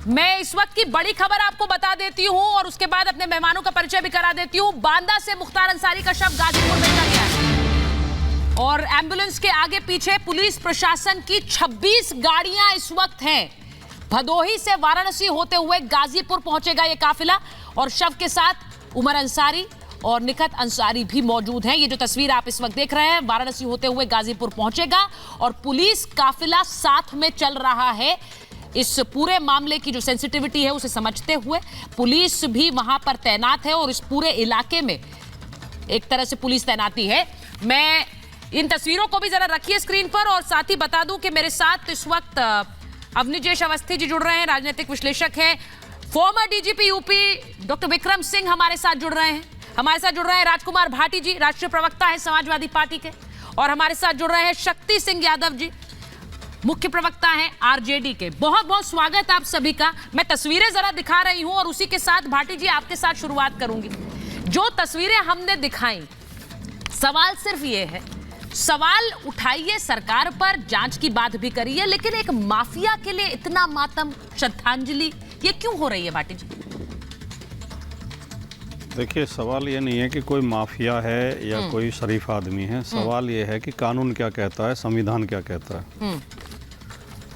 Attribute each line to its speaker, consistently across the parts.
Speaker 1: मैं इस वक्त की बड़ी खबर आपको बता देती हूं और उसके बाद अपने मेहमानों का परिचय भी करा देती हूं। बांदा से मुख्तार अंसारी का शव गाजीपुर भेजा गया है और एम्बुलेंस के आगे पीछे पुलिस प्रशासन की 26 गाड़ियां इस वक्त हैं। भदोही से वाराणसी होते हुए गाजीपुर पहुंचेगा ये काफिला और शव के साथ उमर अंसारी और निखत अंसारी भी मौजूद हैं। ये जो तस्वीर आप इस वक्त देख रहे हैं, वाराणसी होते हुए गाजीपुर पहुंचेगा और पुलिस काफिला साथ में चल रहा है। इस पूरे मामले की जो सेंसिटिविटी है उसे समझते हुए पुलिस भी वहां पर तैनात है और इस पूरे इलाके में एक तरह से पुलिस तैनाती है। मैं इन तस्वीरों को भी जरा रखिए स्क्रीन पर और साथ ही बता दूं कि मेरे साथ इस वक्त अवनीजेश अवस्थी जी जुड़ रहे हैं, राजनीतिक विश्लेषक हैं। Farmer DGP UP doctor Vikram Singh हमारे साथ जुड़ रहे हैं। हमारे साथ जुड़ रहे हैं राजकुमार भाटी जी, राष्ट्रीय प्रवक्ता है समाजवादी पार्टी के, और हमारे साथ जुड़ रहे हैं शक्ति सिंह यादव जी, मुख्य प्रवक्ता हैं आरजेडी के। बहुत बहुत स्वागत आप सभी का। मैं तस्वीरें जरा दिखा रही हूं और उसी के साथ भाटी जी आपके साथ शुरुआत करूंगी। जो तस्वीरें हमने दिखाई, सवाल सिर्फ ये है, सवाल उठाइए सरकार पर, जांच की बात भी करिए, लेकिन एक माफिया के लिए इतना मातम, श्रद्धांजलि, ये क्यों हो रही है भाटी जी?
Speaker 2: देखिए, सवाल ये नहीं है कि कोई माफिया है या कोई शरीफ आदमी है। सवाल ये है कि कानून क्या कहता है, संविधान क्या कहता है।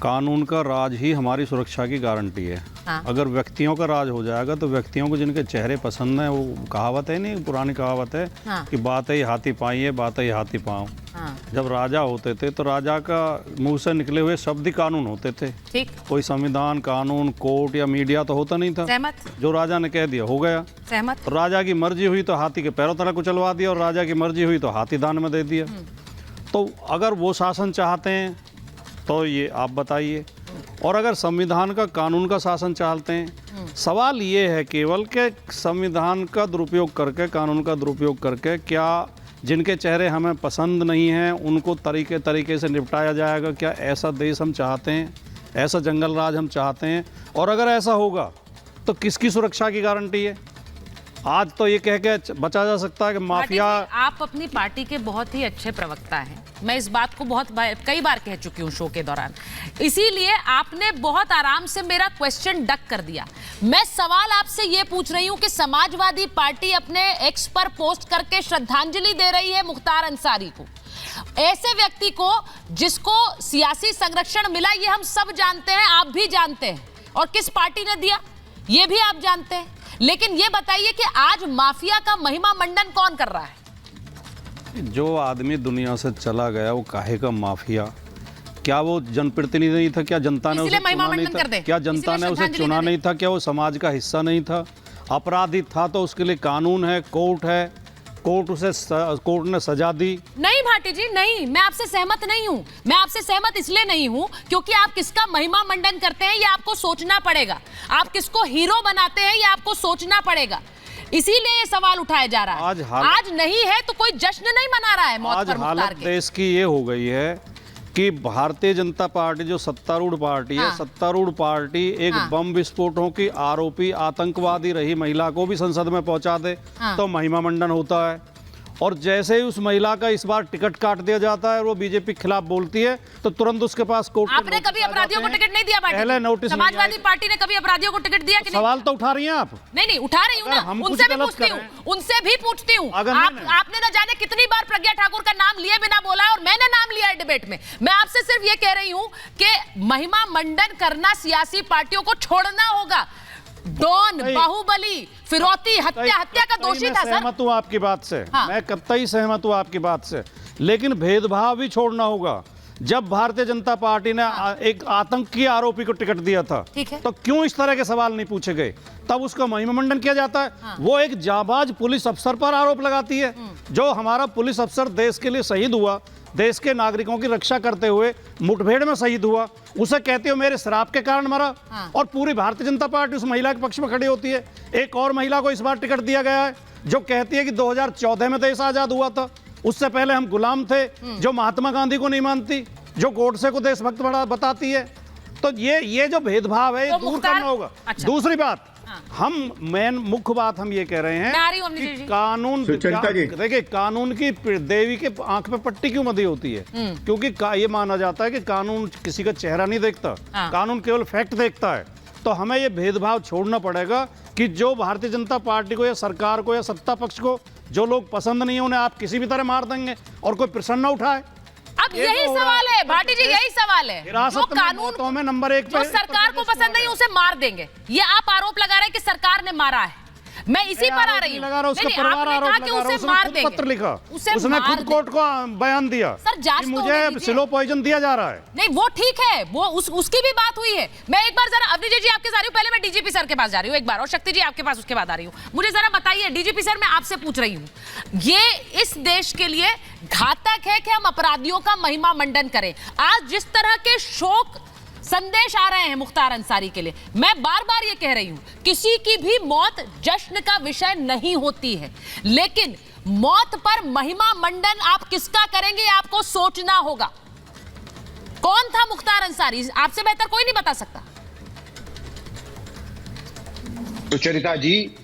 Speaker 2: कानून का राज ही हमारी सुरक्षा की गारंटी है। हाँ। अगर व्यक्तियों का राज हो जाएगा तो व्यक्तियों को जिनके चेहरे पसंद है, वो कहावत है नहीं, पुरानी कहावत है। हाँ। कि बात है हाथी पाई है, बात है हाथी पाँव। हाँ। जब राजा होते थे तो राजा का मुंह से निकले हुए शब्द ही कानून होते थे। ठीक। कोई संविधान, कानून, कोर्ट या मीडिया तो होता नहीं था।
Speaker 1: सहमत। जो
Speaker 2: राजा ने कह दिया हो गया।
Speaker 1: सहमत।
Speaker 2: राजा की मर्जी हुई तो हाथी के पैरों तले कुचलवा दिया और राजा की मर्जी हुई तो हाथी दान में दे दिया। तो अगर वो शासन चाहते हैं तो ये आप बताइए, और अगर संविधान का, कानून का शासन चाहते हैं, सवाल ये है केवल कि संविधान का दुरुपयोग करके, कानून का दुरुपयोग करके क्या जिनके चेहरे हमें पसंद नहीं हैं उनको तरीके से निपटाया जाएगा? क्या ऐसा देश हम चाहते हैं? ऐसा जंगल राज हम चाहते हैं? और अगर ऐसा होगा तो किसकी सुरक्षा की गारंटी है? आज तो ये कह के बचा जा सकता है कि माफिया।
Speaker 1: आप अपनी पार्टी के बहुत ही अच्छे प्रवक्ता हैं, मैं इस बात को कई बार कह चुकी हूं शो के दौरान, इसीलिए आपने बहुत आराम से मेरा क्वेश्चन डक कर दिया। मैं सवाल आपसे ये पूछ रही हूं कि समाजवादी पार्टी अपने एक्स पर पोस्ट करके श्रद्धांजलि दे रही है मुख्तार अंसारी को, ऐसे व्यक्ति को जिसको सियासी संरक्षण मिला, ये हम सब जानते हैं, आप भी जानते हैं, और किस पार्टी ने दिया ये भी आप जानते हैं। लेकिन ये बताइए कि आज माफिया का महिमा मंडन कौन कर रहा है?
Speaker 2: जो आदमी दुनिया से चला गया वो काहे का माफिया? क्या वो जनप्रतिनिधि नहीं था? क्या जनता ने उसे चुना नहीं था? क्या जनता ने उसे चुना नहीं था? क्या वो समाज का हिस्सा नहीं था? अपराधी था तो उसके लिए कानून है, कोर्ट है, कोर्ट ने सजा दी।
Speaker 1: नहीं भाटी जी, नहीं, मैं आपसे सहमत नहीं हूं। मैं आपसे सहमत इसलिए नहीं हूं क्योंकि आप किसका महिमा मंडन करते हैं ये आपको सोचना पड़ेगा। आप किसको हीरो बनाते हैं ये आपको सोचना पड़ेगा, इसीलिए ये सवाल उठाया जा रहा है। आज नहीं है तो कोई जश्न नहीं मना रहा है मौत पर मुख्तार के।
Speaker 2: देश की ये हो गई है कि भारतीय जनता पार्टी जो सत्तारूढ़ पार्टी है, सत्तारूढ़ पार्टी एक बम विस्फोटों की आरोपी आतंकवादी रही महिला को भी संसद में पहुंचा दे तो महिमा मंडन होता है। और जैसे ही उस महिला का इस बार टिकट काट दिया जाता है और वो बीजेपी के खिलाफ बोलती है तो तुरंत उसके पास कोर्ट।
Speaker 1: आपने कभी अपराधियों को टिकट नहीं दिया?
Speaker 2: पहले नोटिस
Speaker 1: समाजवादी पार्टी ने कभी अपराधियों को टिकट दिया कि नहीं?
Speaker 2: सवाल तो उठा रही हैं आप।
Speaker 1: नहीं, उठा रही हूँ ना, उनसे भी पूछती हूँ, उनसे भी पूछती हूँ। आपने न जाने कितनी बार प्रज्ञा ठाकुर का नाम लिए बिना बोला और मैंने नाम लिया है डिबेट में। मैं आपसे सिर्फ ये कह रही हूँ कि महिमा मंडन करना सियासी पार्टियों को छोड़ना होगा। डॉन, बाहुबली, फिरौती, हत्या का दोषी था सर।
Speaker 2: सहमत हूँ आपकी बात से। मैं कतई सहमत हूँ आपकी बात से, लेकिन भेदभाव भी छोड़ना होगा। जब भारतीय जनता पार्टी ने एक आतंकी आरोपी को टिकट दिया था तो क्यों इस तरह के सवाल नहीं पूछे गए? तब उसका महिमा मंडन किया जाता है। वो एक जाबाज पुलिस अफसर पर आरोप लगाती है, जो हमारा पुलिस अफसर देश के लिए शहीद हुआ, देश के नागरिकों की रक्षा करते हुए मुठभेड़ में शहीद हुआ, उसे कहते हो मेरे शराब के कारण मरा। और पूरी भारतीय जनता पार्टी उस महिला के पक्ष में खड़ी होती है। एक और महिला को इस बार टिकट दिया गया है जो कहती है कि 2014 में देश आजाद हुआ था, उससे पहले हम गुलाम थे, जो महात्मा गांधी को नहीं मानती, जो गोडसे को देशभक्त बताती है। तो ये जो भेदभाव है ये दूर करना होगा। दूसरी बात, मुख्य बात हम ये कह रहे हैं कि कानून, देखिए कानून की देवी के आंख पे पट्टी क्यों बंधी होती है? क्योंकि ये माना जाता है कि कानून किसी का चेहरा नहीं देखता, कानून केवल फैक्ट देखता है। तो हमें ये भेदभाव छोड़ना पड़ेगा कि जो भारतीय जनता पार्टी को या सरकार को या सत्ता पक्ष को जो लोग पसंद नहीं है उन्हें आप किसी भी तरह मार देंगे और कोई प्रश्न न उठाए।
Speaker 1: अब यही सवाल है भाटी जी, यही सवाल है। जो कानून
Speaker 2: में नंबर 1
Speaker 1: जो सरकार को पसंद नहीं उसे मार देंगे, ये आप आरोप लगा रहे हैं कि सरकार ने मारा है। मैं इसी पर आ रही हूँ। आपने कहा कि उसे मार देंगे,
Speaker 2: पत्र लिखा, उसने खुद कोर्ट को बयान दिया
Speaker 1: सर, जांच
Speaker 2: मुझे स्लो पॉइजन दिया जा रहा है।
Speaker 1: नहीं वो ठीक है, वो उसकी भी बात हुई है। मैं एक बार जरा अवनी जी आपके जा रही हूँ, पहले मैं डीजीपी सर के पास जा रही हूँ एक बार, और शक्ति जी आपके पास उसके बाद आ रही हूँ। मुझे जरा बताइए डीजीपी सर, मैं आपसे पूछ रही हूँ, ये इस देश के लिए घातक है कि हम अपराधियों का महिमा मंडन करें। आज जिस तरह के शोक संदेश आ रहे हैं मुख्तार अंसारी के लिए, मैं बार बार ये कह रही हूं, किसी की भी मौत जश्न का विषय नहीं होती है, लेकिन मौत पर महिमा मंडन आप किसका करेंगे आपको सोचना होगा। कौन था मुख्तार अंसारी, आपसे बेहतर कोई नहीं बता सकता।
Speaker 3: सुचरिता जी,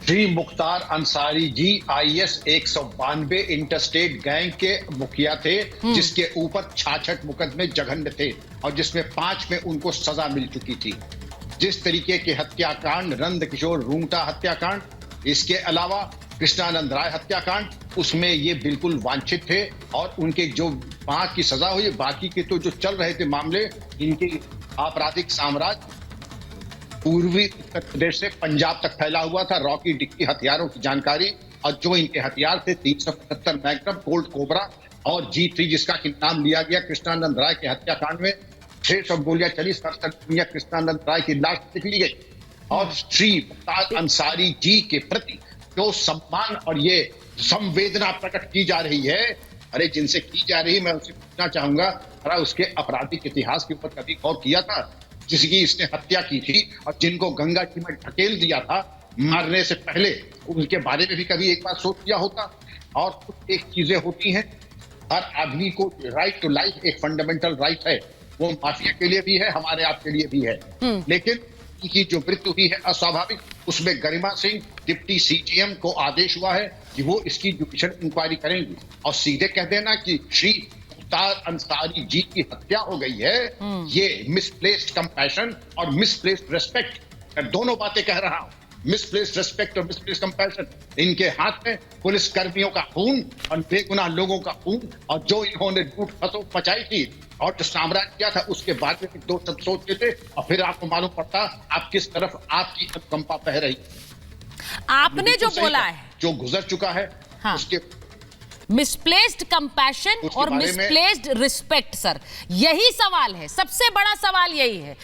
Speaker 3: Shri Mukhtar Ansari ji IS 192 interstate gang के मुखिया थे, जिसके ऊपर 66 मुकदमे जघन्य थे और जिसमें 5 में उनको सजा मिल चुकी थी। जिस तरीके के हत्याकांड, नंद किशोर रूंगटा हत्याकांड, इसके अलावा कृष्णानंद राय हत्याकांड, उसमें ये बिल्कुल वांछित थे और उनके जो 5 की सजा हुई, बाकी के तो जो चल रहे थे मामले, इनके आपराधिक साम्राज्य पूर्वी उत्तर प्रदेश से पंजाब तक फैला हुआ था। रॉकी डिक्की हथियारों की जानकारी, और जो इनके हथियार थे 375 मैग्नम, कोल्ट कोबरा और G3, जिसका नाम लिया गया कृष्णानंद राय के हत्याकांड में 600 गोलियां चली, 67 कृष्णानंद राय की लाश निकली गई। और श्री मुख्तार अंसारी जी के प्रति जो सम्मान और ये संवेदना प्रकट की जा रही है, अरे जिनसे की जा रही, मैं उनसे पूछना चाहूंगा, अरे उसके आपराधिक इतिहास के ऊपर कभी गौर किया था? जिसकी इसने हत्या की थी और जिनको गंगा जी में ढकेल दिया था मारने से पहले, उनके बारे में भी कभी एक बार सोच लिया होता? और कुछ एक चीजें होती हैं, हर आदमी को राइट टू लाइफ एक फंडामेंटल राइट है, वो माफिया के लिए भी है, हमारे आपके लिए भी है। लेकिन इनकी जो मृत्यु हुई है अस्वाभाविक, उसमें गरिमा सिंह डिप्टी CGM को आदेश हुआ है कि वो इसकी जुडिशियल इंक्वायरी करेंगी और सीधे कह देना कि श्री मुख्तार अंसारी जी की हत्या हो गई है, ये मिसप्लेस्ड कंपैशन और मिसप्लेस्ड रेस्पेक्ट, मैं दोनों बातें कह रहा हूं, मिसप्लेस्ड रेस्पेक्ट और मिसप्लेस्ड कंपैशन। इनके हाथ में पुलिस कर्मियों का खून और बेगुनाह लोगों का खून, और जो इन्होंने लूट खसोट मचाई थी और जो साम्राज्य किया था, उसके बाद में 2 शब्द सोचते थे और फिर आपको मालूम पड़ता आप किस तरफ आपकी अनुकंपा बह रही।
Speaker 1: आपने जो बोला है,
Speaker 3: जो गुजर चुका है,
Speaker 1: हाँ,
Speaker 3: उसके
Speaker 1: मिसप्लेस्ड कंपैशन और मिसप्लेस्ड रिस्पेक्ट, सर यही सवाल है, सबसे बड़ा सवाल यही है।